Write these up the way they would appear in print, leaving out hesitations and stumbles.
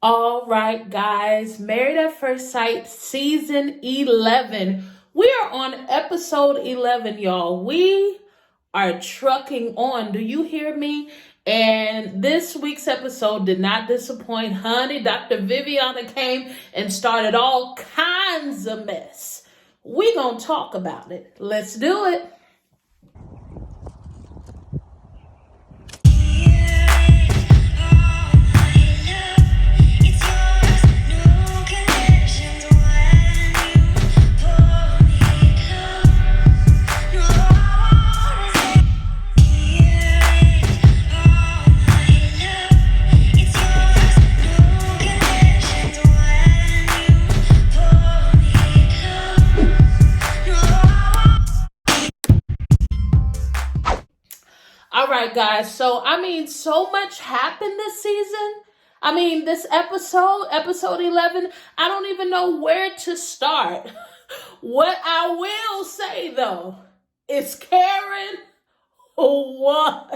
All right, guys, Married at First Sight, season 11. We are on episode 11, y'all. We are trucking on. Do you hear me? And this week's episode did not disappoint, honey. Dr. Viviana came and started all kinds of mess. We gonna talk about it. Let's do it. All right, guys. So much happened this season. This episode 11, I don't even know where to start. What I will say, though, is Karen won.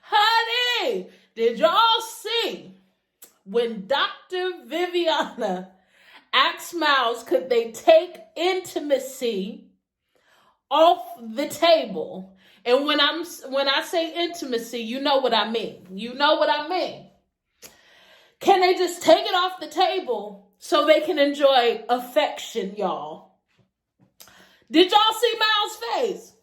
Honey, did y'all see when Dr. Viviana asked Miles, could they take intimacy off the table? And when I say intimacy, you know what I mean. Can they just take it off the table so they can enjoy affection, y'all? Did y'all see Miles' face?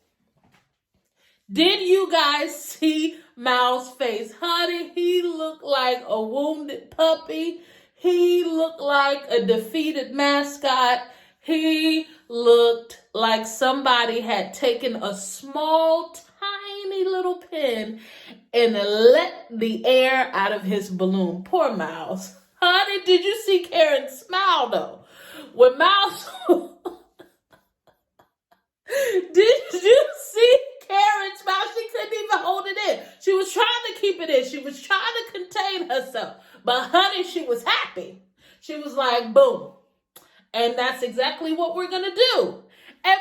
Did you guys see Miles' face? Honey, he looked like a wounded puppy. He looked like a defeated mascot. He looked like somebody had taken a small, tiny little pin and let the air out of his balloon. Poor Miles. Honey, did you see Karen smile, though? When Miles... Did you see Karen smile? She couldn't even hold it in. She was trying to keep it in. She was trying to contain herself. But honey, she was happy. She was like, boom. And that's exactly what we're going to do. And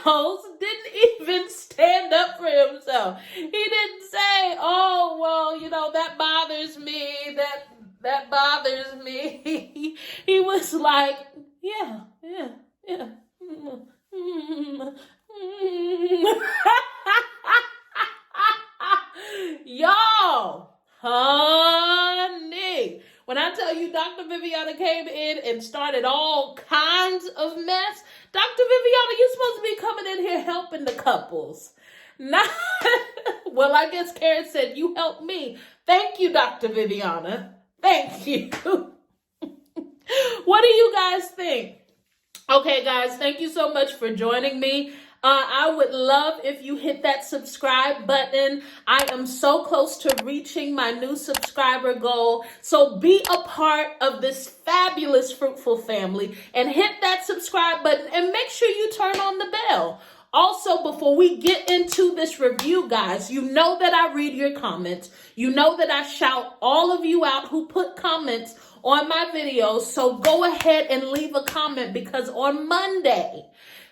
Miles didn't even stand up for himself. He didn't say, oh, well, that bothers me. That bothers me. He was like, yeah. Y'all, honey, when I tell you Dr. Viviana came in and started all kinds of mess, Dr. Viviana, you're supposed to be coming in here helping the couples. Well, I guess Karen said, you helped me. Thank you, Dr. Viviana. Thank you. What do you guys think? Okay, guys, thank you so much for joining me. I would love if you hit that subscribe button. I am so close to reaching my new subscriber goal. So be a part of this fabulous Fruitful family and hit that subscribe button and make sure you turn on the bell. Also, before we get into this review, guys, you know that I read your comments. You know that I shout all of you out who put comments on my videos. So go ahead and leave a comment, because on Monday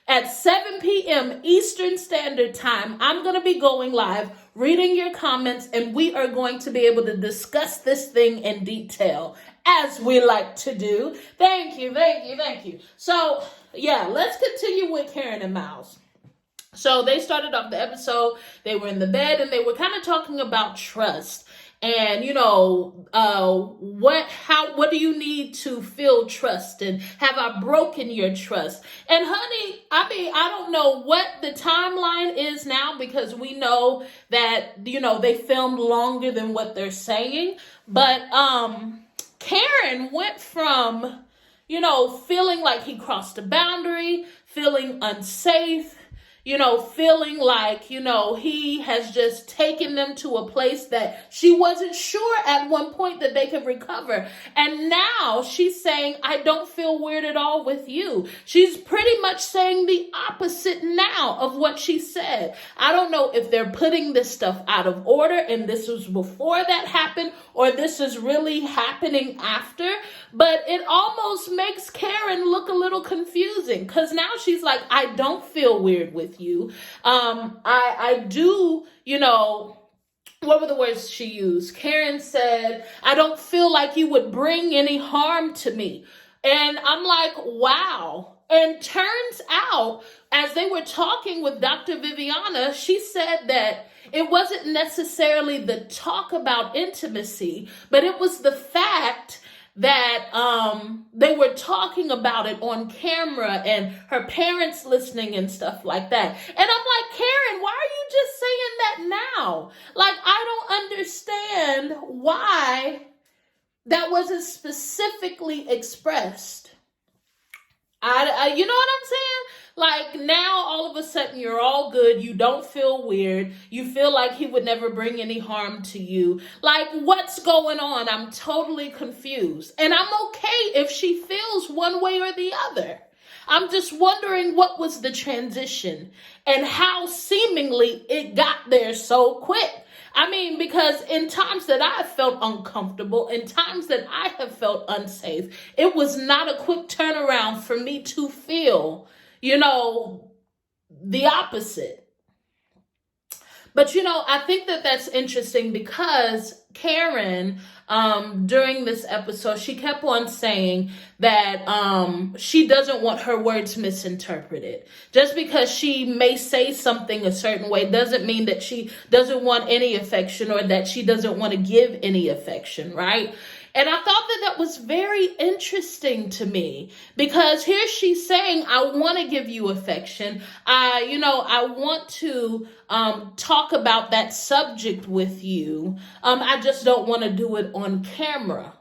at 7 p.m. Eastern Standard Time, I'm going to be going live, reading your comments, and we are going to be able to discuss this thing in detail, as we like to do. Thank you. So, yeah, let's continue with Karen and Miles. So they started off the episode, they were in the bed, and they were kind of talking about trust. And, what do you need to feel trust? And have I broken your trust? And honey, I don't know what the timeline is now, because we know that, they filmed longer than what they're saying. But Karen went from, feeling like he crossed a boundary, feeling unsafe, feeling like, he has just taken them to a place that she wasn't sure at one point that they could recover. And now she's saying, I don't feel weird at all with you. She's pretty much saying the opposite now of what she said. I don't know if they're putting this stuff out of order and this was before that happened, or this is really happening after. But it almost makes Karen look a little confusing, because now she's like, I don't feel weird with you. I do, what were the words she used? Karen said, I don't feel like you would bring any harm to me. And I'm like, wow. And turns out, as they were talking with Dr. Viviana, she said that it wasn't necessarily the talk about intimacy, but it was the fact that they were talking about it on camera and her parents listening and stuff like that. And I'm like, Karen, why are you just saying that now? Like, I don't understand why that wasn't specifically expressed. You know what I'm saying? Like, now all of a sudden you're all good. You don't feel weird. You feel like he would never bring any harm to you. Like, what's going on? I'm totally confused. And I'm okay if she feels one way or the other. I'm just wondering what was the transition and how seemingly it got there so quick. I mean, because in times that I have felt uncomfortable, in times that I have felt unsafe, it was not a quick turnaround for me to feel, the opposite. But, I think that that's interesting because Karen, during this episode, she kept on saying that she doesn't want her words misinterpreted. Just because she may say something a certain way doesn't mean that she doesn't want any affection or that she doesn't want to give any affection, right? And I thought that that was very interesting to me because here she's saying, I want to give you affection. I want to talk about that subject with you. I just don't want to do it on camera.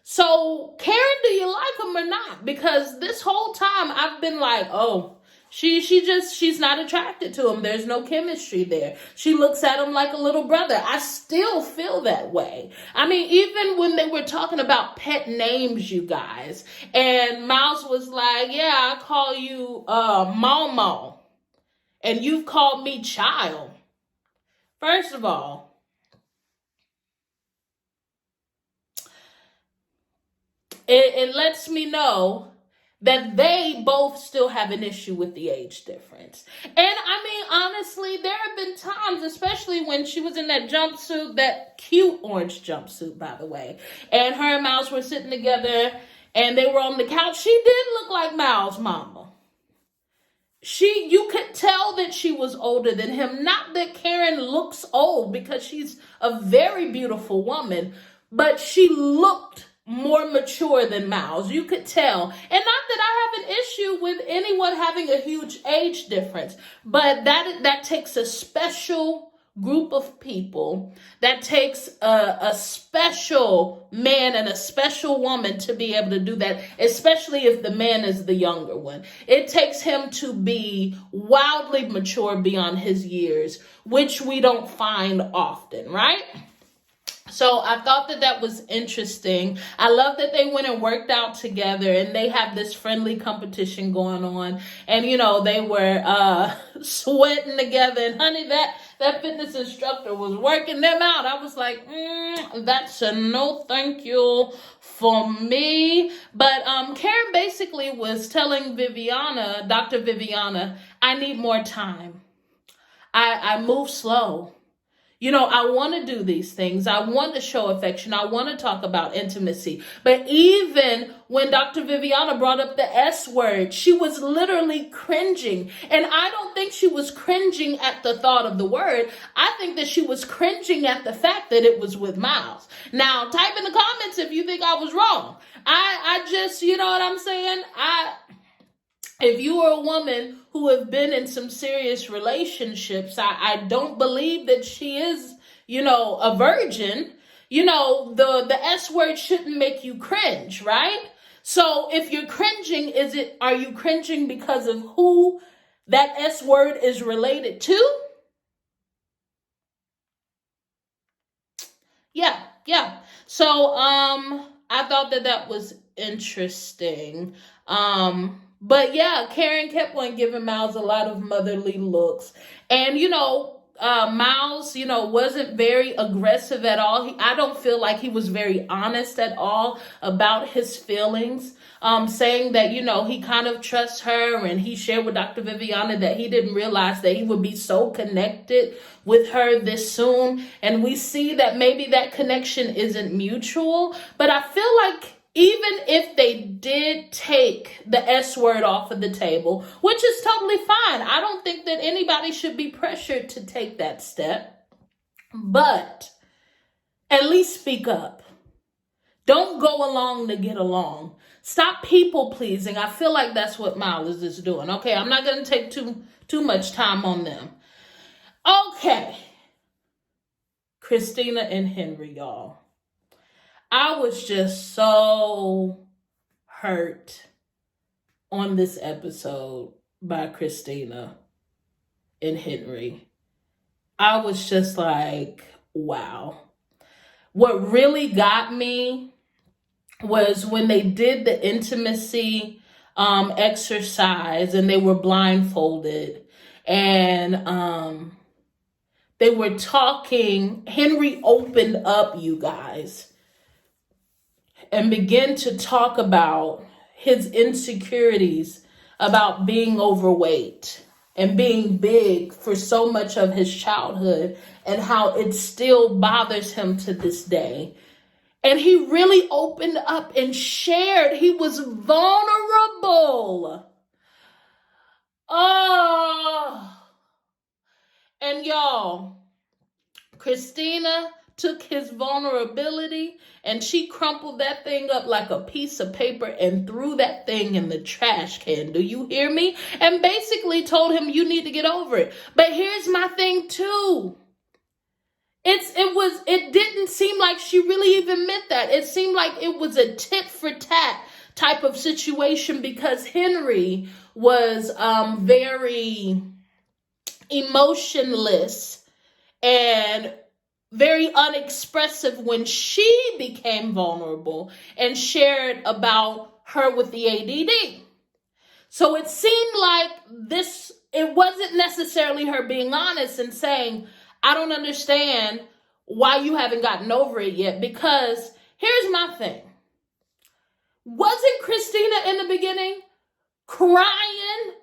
So, Karen, do you like him or not? Because this whole time I've been like, oh, she's not attracted to him. There's no chemistry there. She looks at him like a little brother. I still feel that way. I mean, even when they were talking about pet names, you guys, and Miles was like, yeah, I call you Momo, and you've called me Child. First of all, it lets me know that they both still have an issue with the age difference. And I mean, honestly, there have been times, especially when she was in that jumpsuit, that cute orange jumpsuit, by the way, and her and Miles were sitting together and they were on the couch. She did look like Miles' mama. You could tell that she was older than him. Not that Karen looks old, because she's a very beautiful woman, but she looked more mature than Miles. You could tell. And not that I have an issue with anyone having a huge age difference, but that takes a special group of people. That takes a special man and a special woman to be able to do that, especially if the man is the younger one. It takes him to be wildly mature beyond his years, which we don't find often, right? So I thought that that was interesting. I love that they went and worked out together and they have this friendly competition going on. And, they were sweating together. And honey, that fitness instructor was working them out. I was like, that's a no thank you for me. But Karen basically was telling Dr. Viviana, I need more time. I move slow. I want to do these things. I want to show affection. I want to talk about intimacy. But even when Dr. Viviana brought up the S word, she was literally cringing. And I don't think she was cringing at the thought of the word. I think that she was cringing at the fact that it was with Miles. Now, type in the comments if you think I was wrong. I just, you know what I'm saying? If you are a woman who have been in some serious relationships, I don't believe that she is, a virgin. The S word shouldn't make you cringe, right? So if you're cringing, are you cringing because of who that S word is related to? Yeah. So, I thought that was interesting. But yeah, Karen kept on giving Miles a lot of motherly looks. And, Miles, wasn't very aggressive at all. I don't feel like he was very honest at all about his feelings. Saying that, he kind of trusts her, and he shared with Dr. Viviana that he didn't realize that he would be so connected with her this soon. And we see that maybe that connection isn't mutual, but I feel like even if they did take the S word off of the table, which is totally fine. I don't think that anybody should be pressured to take that step, but at least speak up. Don't go along to get along. Stop people pleasing. I feel like that's what Miles is doing. Okay, I'm not going to take too much time on them. Okay. Christina and Henry, y'all. I was just so hurt on this episode by Christina and Henry. I was just like, wow. What really got me was when they did the intimacy exercise and they were blindfolded and they were talking. Henry opened up, you guys, and began to talk about his insecurities about being overweight and being big for so much of his childhood and how it still bothers him to this day. And he really opened up and shared. He was vulnerable. Oh. And y'all, Christina took his vulnerability and she crumpled that thing up like a piece of paper and threw that thing in the trash can. Do you hear me? And basically told him, you need to get over it. But here's my thing too. It didn't seem like she really even meant that. It seemed like it was a tit for tat type of situation because Henry was very emotionless and very unexpressive when she became vulnerable and shared about her with the ADD. So it seemed like it wasn't necessarily her being honest and saying, I don't understand why you haven't gotten over it yet, because here's my thing. Wasn't Christina in the beginning crying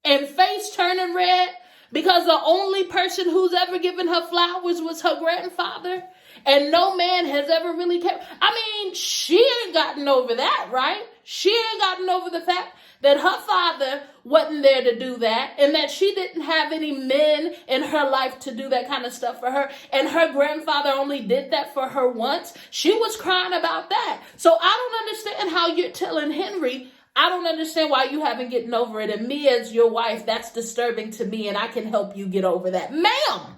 and face turning red because the only person who's ever given her flowers was her grandfather and no man has ever really kept? I mean, she ain't gotten over that, right? She ain't gotten over the fact that her father wasn't there to do that and that she didn't have any men in her life to do that kind of stuff for her. And her grandfather only did that for her once. She was crying about that. So I don't understand how you're telling Henry, I don't understand why you haven't gotten over it. And me as your wife, that's disturbing to me and I can help you get over that. Ma'am,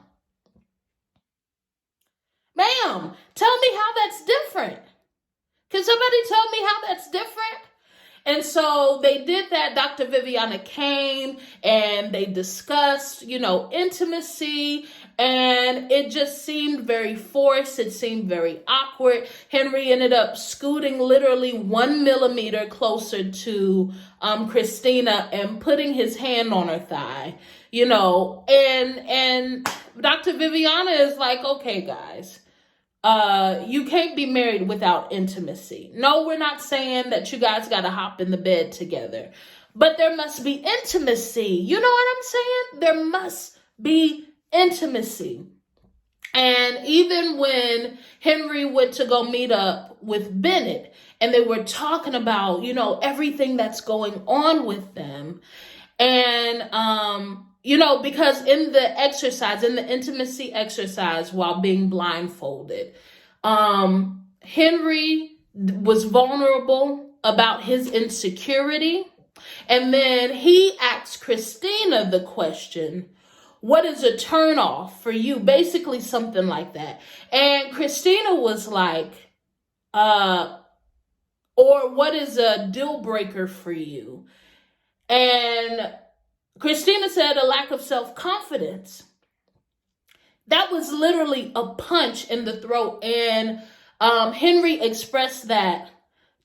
tell me how that's different. Can somebody tell me how that's different? And so they did that. Dr. Viviana came and they discussed, intimacy, and it just seemed very forced. It seemed very awkward. Henry ended up scooting literally 1 millimeter closer to Christina and putting his hand on her thigh, and Dr. Viviana is like, okay, guys. You can't be married without intimacy. No, we're not saying that you guys got to hop in the bed together, but there must be intimacy. You know what I'm saying? There must be intimacy. And even when Henry went to go meet up with Bennett and they were talking about, everything that's going on with them, and, because in the intimacy exercise while being blindfolded, Henry was vulnerable about his insecurity. And then he asked Christina the question, what is a turnoff for you? Basically something like that. And Christina was like, or what is a deal breaker for you? And Christina said a lack of self-confidence. That was literally a punch in the throat. And Henry expressed that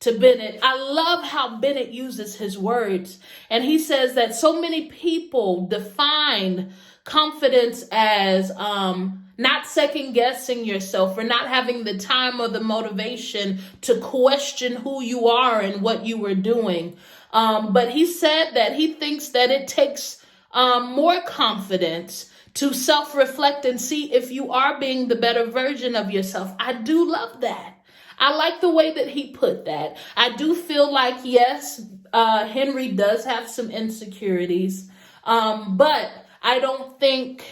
to Bennett. I love how Bennett uses his words. And he says that so many people define confidence as not second guessing yourself or not having the time or the motivation to question who you are and what you are doing. But he said that he thinks that it takes more confidence to self-reflect and see if you are being the better version of yourself. I do love that. I like the way that he put that. I do feel like, yes, Henry does have some insecurities, but I don't think,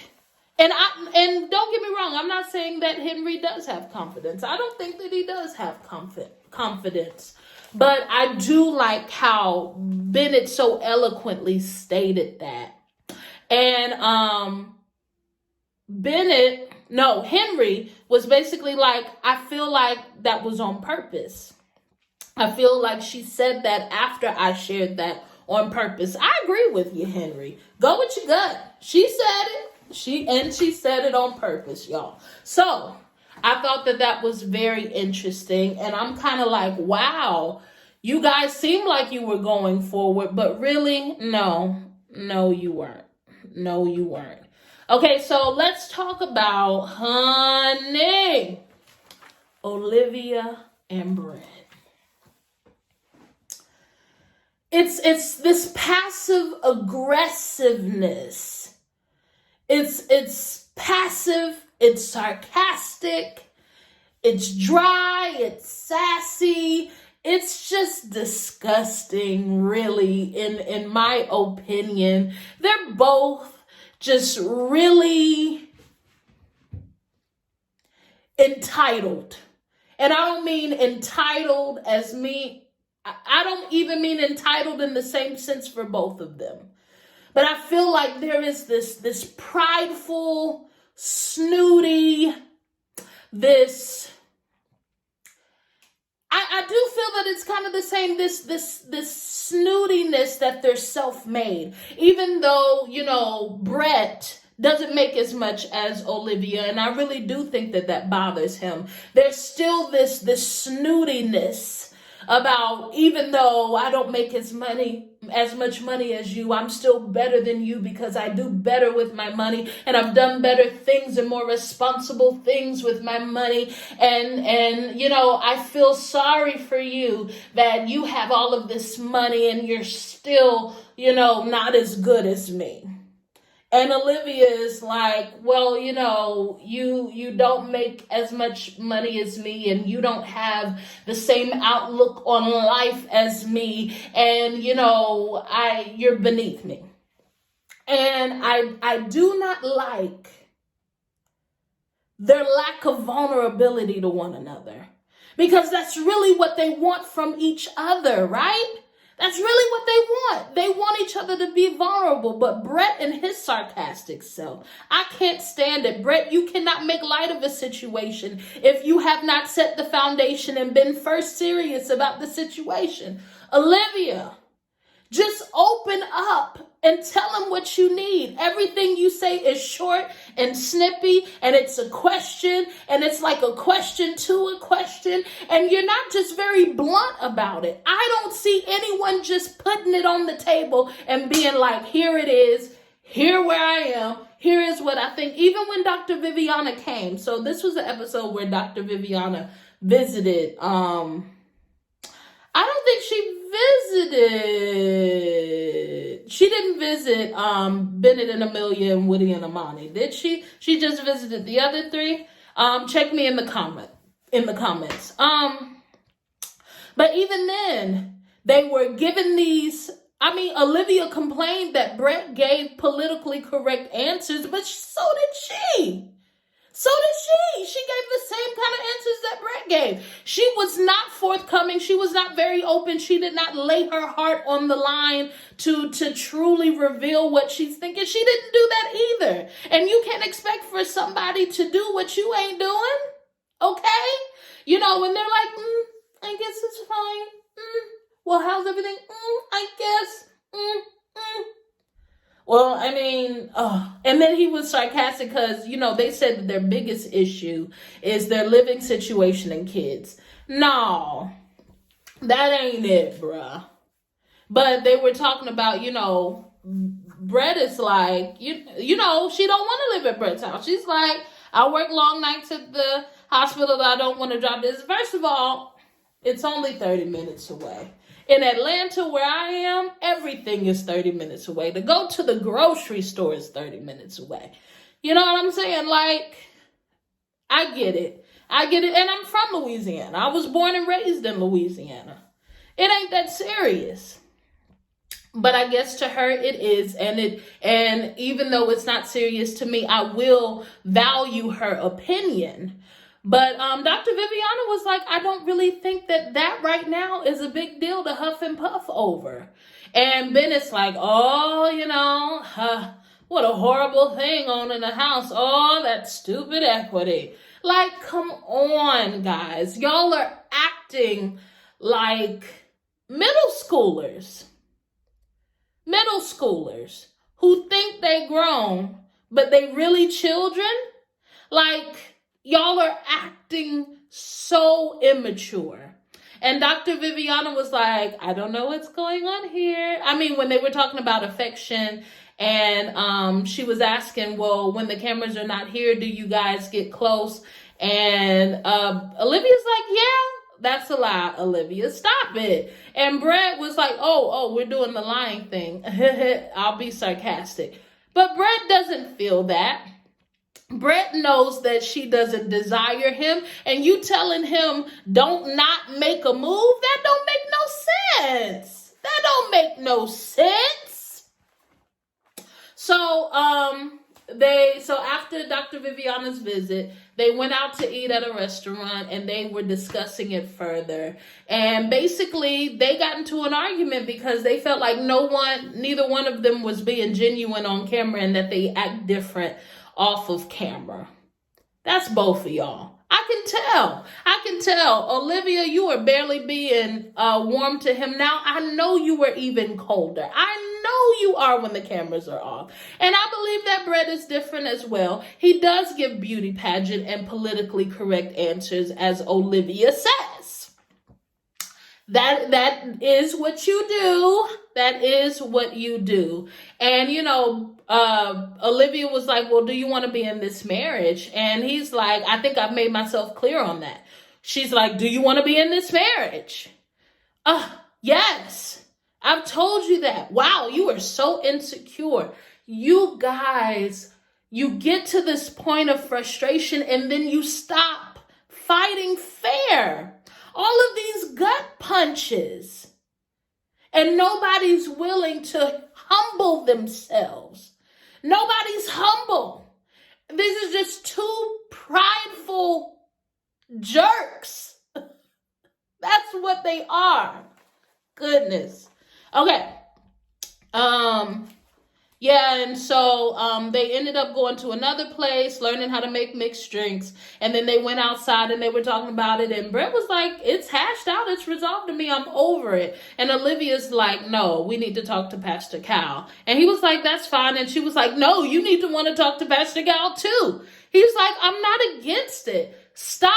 and don't get me wrong, I'm not saying that Henry does have confidence. I don't think that he does have confidence, but I do like how Bennett so eloquently stated that. And Henry was basically like, I feel like that was on purpose. I feel like she said that after I shared that on purpose. I agree with you, Henry. Go with your gut. She said it. She said it on purpose, y'all. So I thought that was very interesting. And I'm kind of like, wow, you guys seem like you were going forward, but really, no, you weren't. No, you weren't. Okay, so let's talk about honey, Olivia and Brett. It's this passive aggressiveness. It's passive, it's sarcastic, it's dry, it's sassy. It's just disgusting, really, in my opinion. They're both just really entitled. And I don't mean entitled as me. I don't even mean entitled in the same sense for both of them. But I feel like there is this prideful, snooty, I do feel that it's kind of the same, this snootiness that they're self-made. Even though, Brett doesn't make as much as Olivia, and I really do think that bothers him. There's still this snootiness about, even though I don't make as much money as you, I'm still better than you because I do better with my money and I've done better things and more responsible things with my money. And I feel sorry for you that you have all of this money and you're still, not as good as me. And Olivia is like, well, you don't make as much money as me and you don't have the same outlook on life as me. And, you're beneath me. And I do not like their lack of vulnerability to one another, because that's really what they want from each other, right? That's really what they want. They want each other to be vulnerable. But Brett and his sarcastic self, I can't stand it. Brett, you cannot make light of a situation if you have not set the foundation and been first serious about the situation. Olivia, just open up and tell them what you need. Everything you say is short and snippy, and it's a question, and it's like a question to a question, and you're not just very blunt about it. I don't see anyone just putting it on the table and being like, here it is, here where I am, here is what I think. Even when Dr. Viviana came, so this was an episode where Dr. Viviana visited, I don't think she didn't visit Bennett and Amelia and Woody and Amani, did she? She just visited the other three. Check me in the comments. But even then, they were given these. Olivia complained that Brett gave politically correct answers, but so did she. She gave the same kind of answers that Brett gave. She was not forthcoming. She was not very open. She did not lay her heart on the line to truly reveal what she's thinking. She didn't do that either. And you can't expect for somebody to do what you ain't doing. Okay? When they're like, I guess it's fine. Well, how's everything? I guess. Well, and then he was sarcastic because, they said that their biggest issue is their living situation and kids. No, That ain't it, bruh. But they were talking about, Brett is like, she don't want to live at Brett's house. She's like, I work long nights at the hospital. I don't want to drop this. First of all, it's only 30 minutes away. In Atlanta, where I am, everything is 30 minutes away. To go to the grocery store is 30 minutes away. You know what I'm saying? Like, I get it. And I'm from Louisiana. I was born and raised in Louisiana. It ain't that serious. But I guess to her it is, and even though it's not serious to me, I will value her opinion. But Dr. Viviana was like, I don't really think that right now is a big deal to huff and puff over. And Bennett's like, what a horrible thing owning a house. Oh, that stupid equity. Like, come on, guys. Y'all are acting like middle schoolers. Middle schoolers who think they grown, but they really children. Like, y'all are acting so immature. And Dr. Viviana was like, I don't know what's going on here. I mean, when they were talking about affection, and she was asking, well, when the cameras are not here, do you guys get close? And Olivia's like, yeah. That's a lie, Olivia. Stop it. And Brett was like, oh, we're doing the lying thing. I'll be sarcastic. But Brett doesn't feel that. Brett knows that she doesn't desire him. And you telling him don't not make a move? That don't make no sense. That don't make no sense. So, So after Dr. Viviana's visit, they went out to eat at a restaurant and they were discussing it further. And basically they got into an argument because they felt like neither one of them was being genuine on camera and that they act different off of camera. That's both of y'all. I can tell. Olivia, you were barely being warm to him. Now I know you were even colder. I know you are when the cameras are off. And I believe that Brett is different as well. He does give beauty pageant and politically correct answers, as Olivia says. That is what you do. That is what you do. And, Olivia was like, well, do you want to be in this marriage? And he's like, I think I've made myself clear on that. She's like, do you want to be in this marriage? Yes. I've told you that. Wow, you are so insecure. You guys, you get to this point of frustration and then you stop fighting fair. All of these gut punches. And nobody's willing to humble themselves. Nobody's humble. This is just two prideful jerks. That's what they are. Goodness. Okay. And so they ended up going to another place, learning how to make mixed drinks. And then they went outside and they were talking about it. And Brett was like, it's hashed out. It's resolved to me. I'm over it. And Olivia's like, no, we need to talk to Pastor Cal. And he was like, that's fine. And she was like, no, you need to want to talk to Pastor Cal too. He's like, I'm not against it. Stop.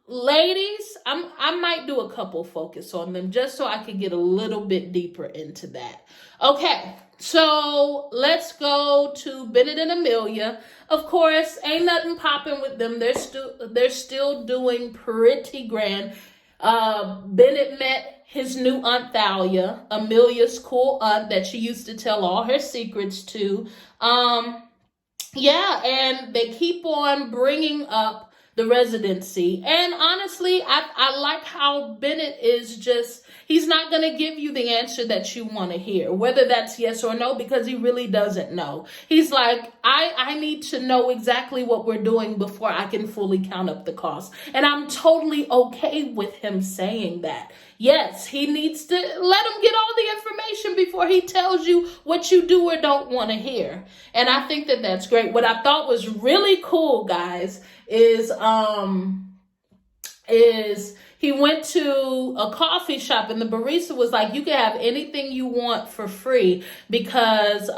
Ladies, I might do a couple focus on them just so I could get a little bit deeper into that. Okay, so let's go to Bennett and Amelia. Of course, ain't nothing popping with them. They're still doing pretty grand. Bennett met his new Aunt Thalia, Amelia's cool aunt that she used to tell all her secrets to. And they keep on bringing up the residency. And honestly, I like how Bennett is he's not going to give you the answer that you want to hear, whether that's yes or no, because he really doesn't know. He's like, I need to know exactly what we're doing before I can fully count up the cost. And I'm totally okay with him saying that. Yes, he needs to let him get all the information before he tells you what you do or don't want to hear. And I think that that's great. What I thought was really cool, guys, is is he went to a coffee shop and the barista was like, you can have anything you want for free because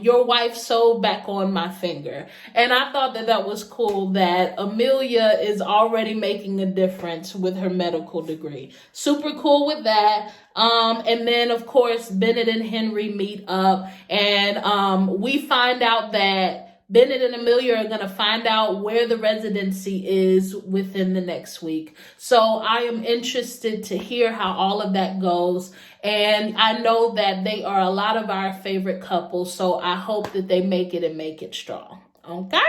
your wife sewed back on my finger. And I thought that was cool that Amelia is already making a difference with her medical degree. Super cool with that. And then, of course, Bennett and Henry meet up, and we find out that Bennett and Amelia are going to find out where the residency is within the next week. So I am interested to hear how all of that goes. And I know that they are a lot of our favorite couples. So I hope that they make it and make it strong. Okay?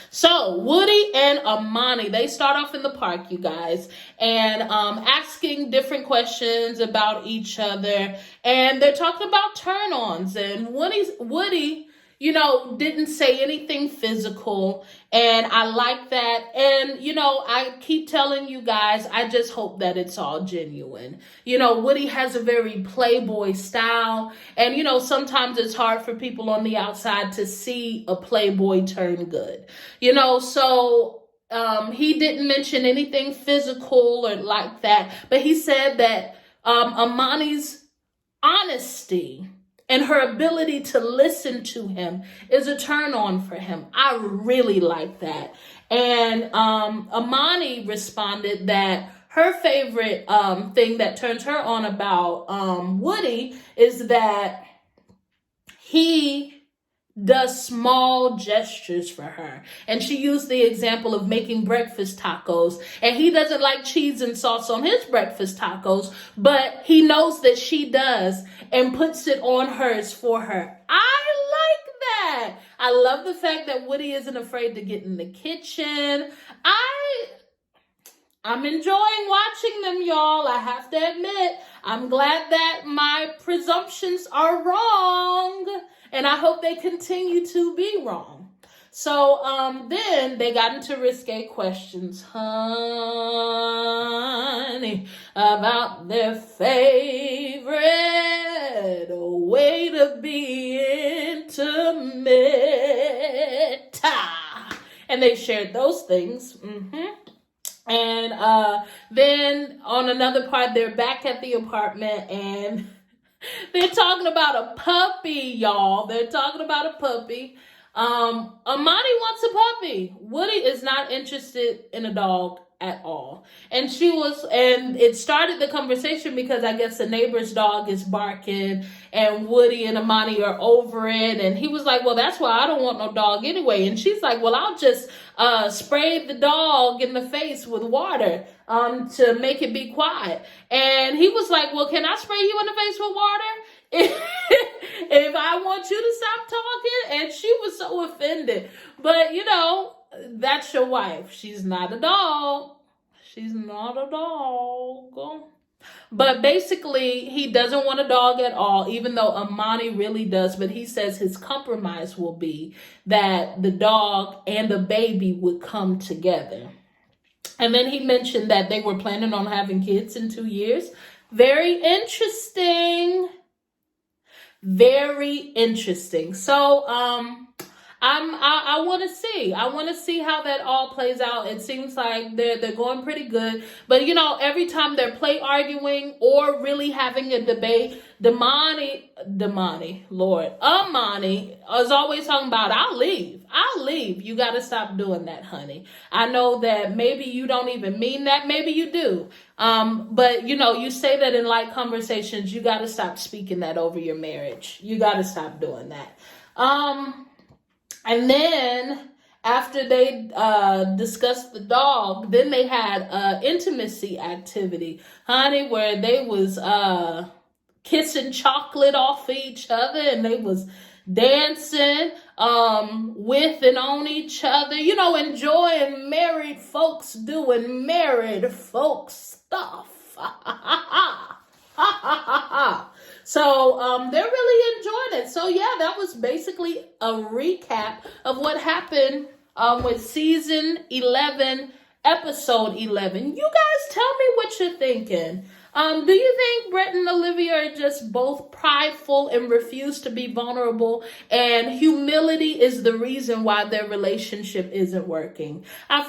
So Woody and Imani, they start off in the park, you guys, and asking different questions about each other. And they're talking about turn-ons. And Woody, didn't say anything physical, and I like that. And, I keep telling you guys, I just hope that it's all genuine. Woody has a very playboy style, and, sometimes it's hard for people on the outside to see a playboy turn good, so he didn't mention anything physical or like that, but he said that Amani's honesty and her ability to listen to him is a turn on for him. I really like that. And Amani responded that her favorite thing that turns her on about Woody is that he does small gestures for her. And she used the example of making breakfast tacos. And he doesn't like cheese and sauce on his breakfast tacos, but he knows that she does and puts it on hers for her. I like that. I love the fact that Woody isn't afraid to get in the kitchen. I'm enjoying watching them, y'all. I have to admit, I'm glad that my presumptions are wrong, and I hope they continue to be wrong. So then they got into risque questions, honey, about their favorite way to be intimate. And they shared those things. And then on another part, they're back at the apartment and they're talking about a puppy, y'all. They're talking about a puppy. Amani wants a puppy. Woody is not interested in a dog at all. And it started the conversation because I guess the neighbor's dog is barking and Woody and Imani are over it. And he was like, well, that's why I don't want no dog anyway. And she's like, well, I'll just spray the dog in the face with water to make it be quiet. And he was like, well, can I spray you in the face with water if I want you to stop talking? And she was so offended. But, that's your wife. She's not a dog. She's not a dog. But basically, he doesn't want a dog at all, even though Amani really does. But he says his compromise will be that the dog and the baby would come together. And then he mentioned that they were planning on having kids in 2 years. Very interesting. Very interesting. So, I want to see. I want to see how that all plays out. It seems like they're going pretty good. But, every time they're arguing or really having a debate, Amani is always talking about, I'll leave. You got to stop doing that, honey. I know that maybe you don't even mean that. Maybe you do. But, you say that in light conversations. You got to stop speaking that over your marriage. You got to stop doing that. And then after they discussed the dog, then they had intimacy activity, honey, where they was kissing chocolate off each other and they was dancing with and on each other, enjoying married folks doing married folks stuff. So they're really enjoying it. So yeah, that was basically a recap of what happened with season 11 episode 11. You guys tell me what you're thinking. Do you think Brett and Olivia are just both prideful and refuse to be vulnerable, and humility is the reason why their relationship isn't working? I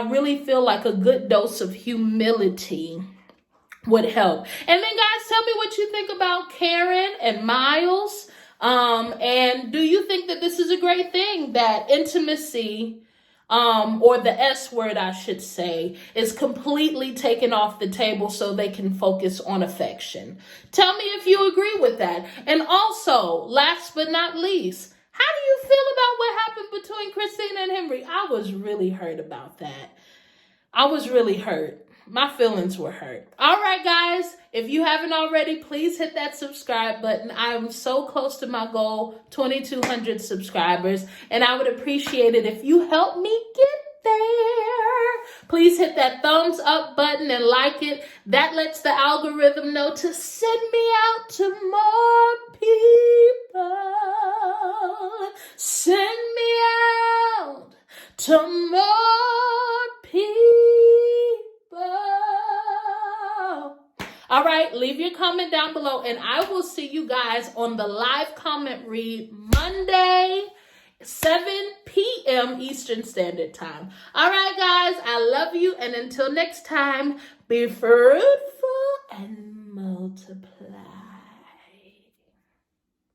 really feel like a good dose of humility would help. And then guys, tell me what you think about Karen and Miles. And do you think that this is a great thing, that intimacy, or the S word, I should say, is completely taken off the table so they can focus on affection? Tell me if you agree with that. And also, last but not least, how do you feel about what happened between Christina and Henry? I was really hurt about that. I was really hurt. My feelings were hurt. All right, guys, if you haven't already, please hit that subscribe button. I am so close to my goal, 2,200 subscribers, and I would appreciate it if you help me get there. Please hit that thumbs up button and like it. That lets the algorithm know to send me out to more people. Send me out to more people. All right, leave your comment down below, and I will see you guys on the live comment read Monday, 7 p.m. Eastern Standard Time. All right, guys, I love you, and until next time, be fruitful and multiply.